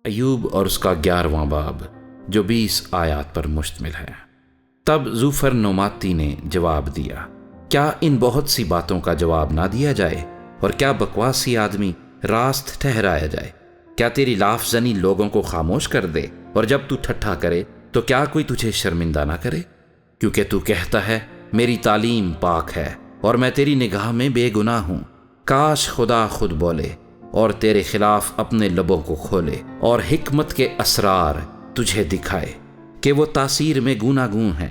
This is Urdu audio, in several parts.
ایوب اور اس کا 11واں باب جو 20 آیات پر مشتمل ہے۔ تب زوفر نوماتی نے جواب دیا، کیا ان بہت سی باتوں کا جواب نہ دیا جائے؟ اور کیا بکواسی آدمی راست ٹھہرایا جائے؟ کیا تیری لاف زنی لوگوں کو خاموش کر دے، اور جب تو ٹھٹھا کرے تو کیا کوئی تجھے شرمندہ نہ کرے؟ کیونکہ تو کہتا ہے میری تعلیم پاک ہے اور میں تیری نگاہ میں بے گناہ ہوں۔ کاش خدا خود بولے اور تیرے خلاف اپنے لبوں کو کھولے اور حکمت کے اسرار تجھے دکھائے کہ وہ تاثیر میں گوناگون ہیں۔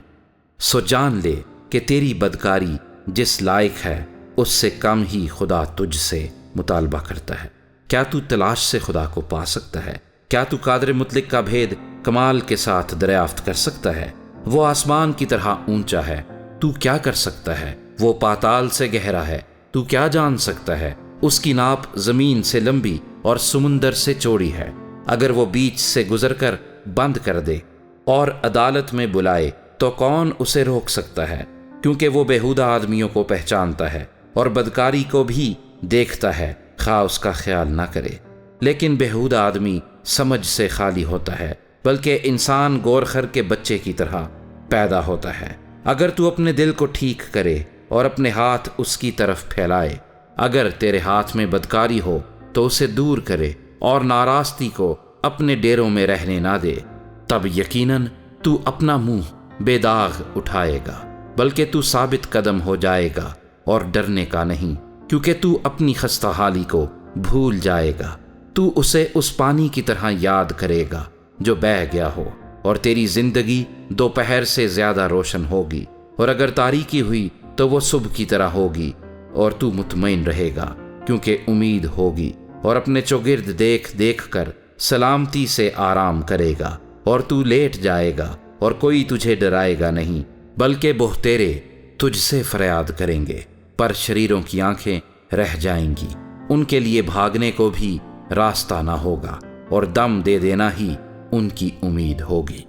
سو جان لے کہ تیری بدکاری جس لائق ہے اس سے کم ہی خدا تجھ سے مطالبہ کرتا ہے۔ کیا تو تلاش سے خدا کو پا سکتا ہے؟ کیا تو قادر مطلق کا بھید کمال کے ساتھ دریافت کر سکتا ہے؟ وہ آسمان کی طرح اونچا ہے، تو کیا کر سکتا ہے؟ وہ پاتال سے گہرا ہے، تو کیا جان سکتا ہے؟ اس کی ناپ زمین سے لمبی اور سمندر سے چوڑی ہے۔ اگر وہ بیچ سے گزر کر بند کر دے اور عدالت میں بلائے تو کون اسے روک سکتا ہے؟ کیونکہ وہ بےہودہ آدمیوں کو پہچانتا ہے اور بدکاری کو بھی دیکھتا ہے، خواہ اس کا خیال نہ کرے۔ لیکن بےہودہ آدمی سمجھ سے خالی ہوتا ہے، بلکہ انسان گورخر کے بچے کی طرح پیدا ہوتا ہے۔ اگر تو اپنے دل کو ٹھیک کرے اور اپنے ہاتھ اس کی طرف پھیلائے، اگر تیرے ہاتھ میں بدکاری ہو تو اسے دور کرے اور ناراستی کو اپنے ڈیروں میں رہنے نہ دے، تب یقیناً تو اپنا منہ بے داغ اٹھائے گا، بلکہ تو ثابت قدم ہو جائے گا اور ڈرنے کا نہیں، کیونکہ تو اپنی خستہ حالی کو بھول جائے گا۔ تو اسے اس پانی کی طرح یاد کرے گا جو بہہ گیا ہو، اور تیری زندگی دوپہر سے زیادہ روشن ہوگی، اور اگر تاریکی ہوئی تو وہ صبح کی طرح ہوگی، اور تو مطمئن رہے گا کیونکہ امید ہوگی، اور اپنے چوگرد دیکھ دیکھ کر سلامتی سے آرام کرے گا، اور تو لیٹ جائے گا اور کوئی تجھے ڈرائے گا نہیں، بلکہ بہتیرے تجھ سے فریاد کریں گے، پر شریروں کی آنکھیں رہ جائیں گی، ان کے لیے بھاگنے کو بھی راستہ نہ ہوگا، اور دم دے دینا ہی ان کی امید ہوگی۔